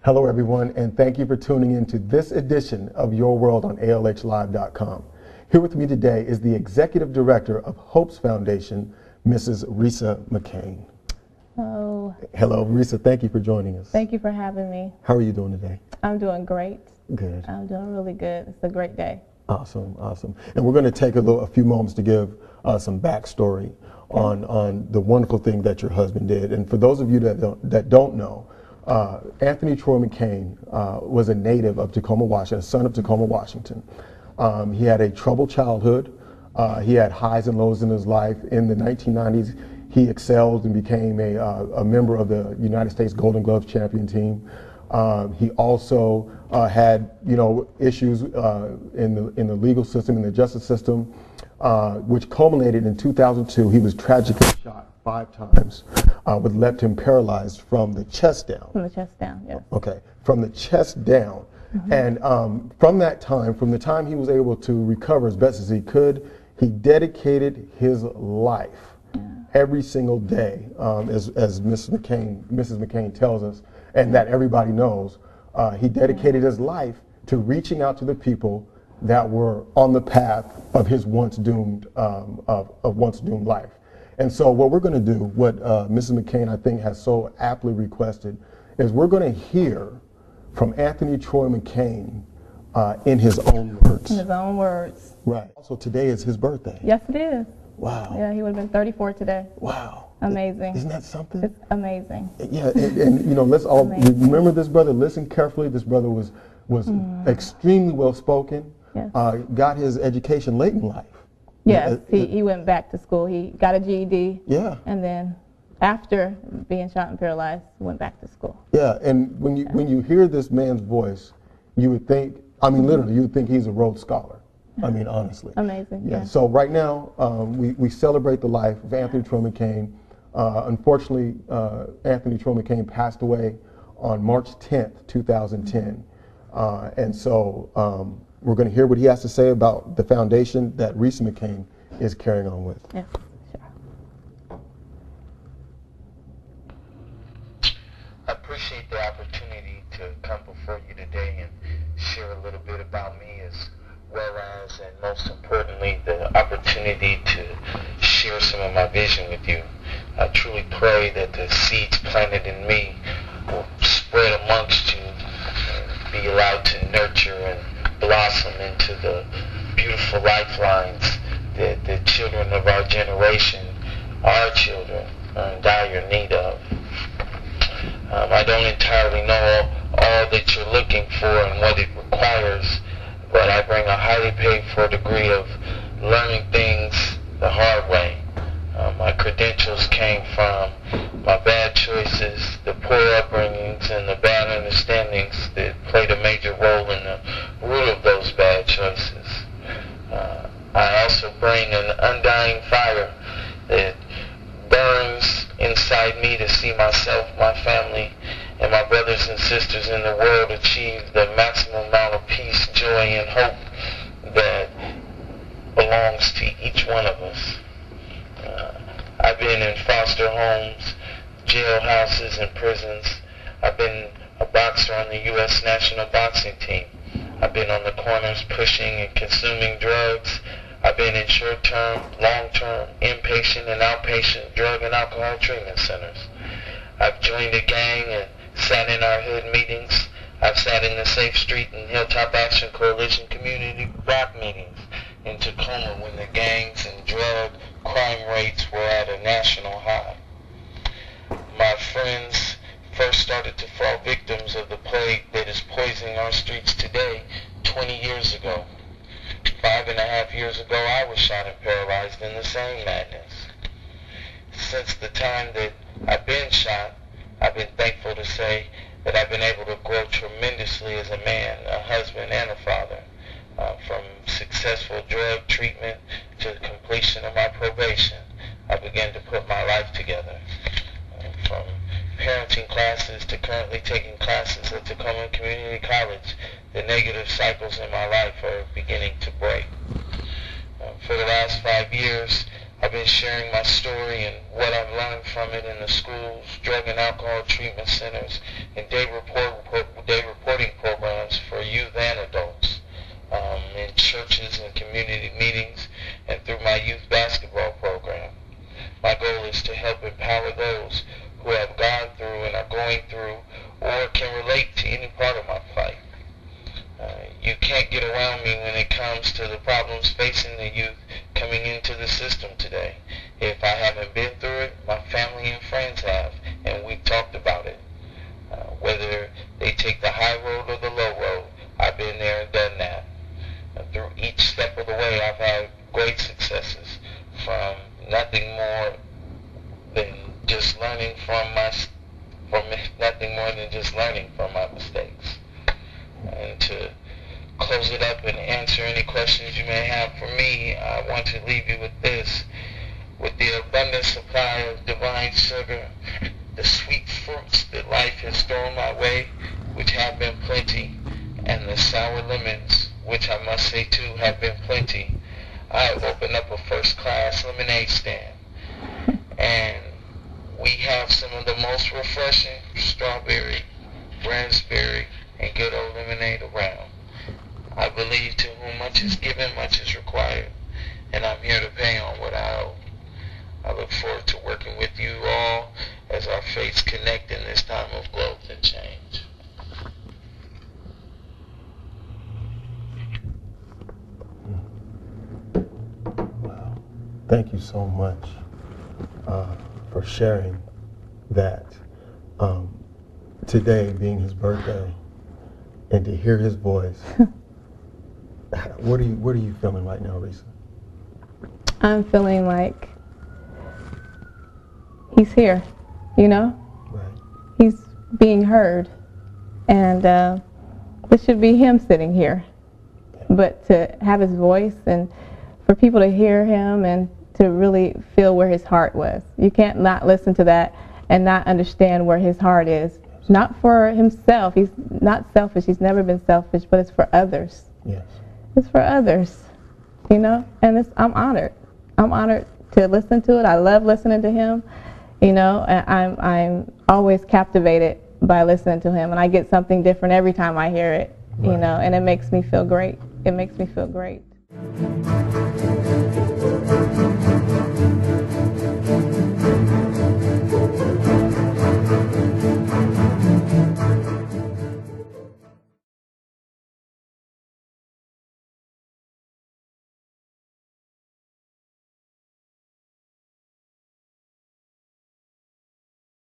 Hello everyone, and thank you for tuning in to this edition of Your World on ALHlive.com. Here with me today is the Executive Director of H.O.P.E.S Foundation, Mrs. Resa McCane. Hello. Hello, Resa, thank you for joining us. Thank you for having me. How are you doing today? I'm doing great. Good. I'm doing really good. It's a great day. Awesome, awesome. And we're going to take a few moments to give some backstory on the wonderful thing that your husband did. And for those of you that don't know, Anthony Troy McCane was a native of Tacoma, Washington, a son of Tacoma, Washington. He had a troubled childhood. He had highs and lows in his life. In the 1990s, he excelled and became a member of the United States Golden Gloves champion team. He also had, issues in the legal system, in the justice system, which culminated in 2002. He was tragically shot 5 times, which left him paralyzed from the chest down. From the chest down, yes. Okay, from the chest down. Mm-hmm. And from that time, from the time he was able to recover as best as he could, he dedicated his life every single day, as Mrs. McCane tells us, and that everybody knows. He dedicated his life to reaching out to the people that were on the path of his once doomed life. And so what we're going to do, what Mrs. McCane I think has so aptly requested, is we're going to hear from Anthony Troy McCane in his own words. In his own words. Right. Also, today is his birthday. Yes, it is. Wow. Yeah, he would have been 34 today. Wow. Amazing. Isn't that something? It's amazing. Yeah, and let's all remember this brother. Listen carefully. This brother was extremely well spoken. Yes. Got his education late in life. Yes, he went back to school. He got a GED. Yeah. And then after being shot and paralyzed, went back to school. Yeah, and when you hear this man's voice, you would think, literally, you would think he's a Rhodes Scholar. Honestly. Amazing. Yeah. So right now, we celebrate the life of Anthony Troy McCane. Unfortunately, Anthony Troy McCane passed away on March 10th, 2010. And so we're going to hear what he has to say about the foundation that Resa McCane is carrying on with. Yes, sure. I appreciate the opportunity to come before you today and share a little bit about me, as well as, and most importantly, the opportunity to share some of my vision with you. I truly pray that the seeds planted in me will spread amongst you and be allowed to nurture and blossom into the beautiful lifelines that the children of our generation, our children, are in dire need of. I don't entirely know all that you're looking for and what it requires, but I bring a highly paid for degree of learning things the hard way. My credentials came from my bad choices, the poor upbringings, and the bad understandings that played a major role in the root of those bad choices. I also bring an undying fire that burns inside me to see myself, my family, and my brothers and sisters in the world achieve the maximum amount of peace, joy, and hope that belongs to each one of us. I've been in foster homes, jailhouses, and prisons. I've been a boxer on the U.S. national boxing team. I've been on the corners pushing and consuming drugs. I've been in short-term, long-term, inpatient, and outpatient drug and alcohol treatment centers. I've joined a gang and sat in our hood meetings. I've sat in the Safe Street and Hilltop Action Coalition community block meetings in Tacoma when the gangs and drug crime rates were at a national high. My friends first started to fall victims of the plague that is poisoning our streets today 20 years ago. 5.5 years ago, I was shot and paralyzed in the same madness. Since the time that I've been shot, I've been thankful to say that I've been able to grow tremendously as a man, a husband, and a father. From successful drug treatment to the completion of my probation, I began to put my life together. From parenting classes to currently taking classes at Tacoma Community College the negative cycles in my life are beginning to break. For the last 5 years, I've been sharing my story and what I've learned from it in the schools, drug and alcohol treatment centers, and day reporting programs for youth and adults, in churches and community meetings, and through my youth basketball program. My goal is to help empower those who have gone through and are going through or can relate to any part of my plight. You can't get around me when it comes to the problems facing the youth coming into the system today. If I haven't been through it, my family and friends have, and we've talked about it. Whether they take the high road or the low road, I've been there and done that. Through each step of the way, I've had great successes, from nothing more than just learning from my mistakes. And to close it up and answer any questions you may have for me, I want to leave you with this. With the abundant supply of divine sugar, the sweet fruits that life has thrown my way, which have been plenty, and the sour lemons, which I must say too have been plenty, I have opened up a first-class lemonade stand. And we have some of the most refreshing strawberry, raspberry, and good old lemonade around. I believe to whom much is given, much is required, and I'm here to pay on what I owe. I look forward to working with you all as our faiths connect in this time of growth and change. Wow. Thank you so much for sharing that. Today being his birthday, and to hear his voice, what are you feeling right now, Resa? I'm feeling like he's here, you know? Right. He's being heard. And this should be him sitting here. But to have his voice and for people to hear him and to really feel where his heart was. You can't not listen to that and not understand where his heart is. Not for himself. He's not selfish. He's never been selfish, but it's for others. Yes. It's for others, you know? And I'm honored. I'm honored to listen to it. I love listening to him, you know? And I'm always captivated by listening to him. And I get something different every time I hear it, you know? And it makes me feel great. It makes me feel great.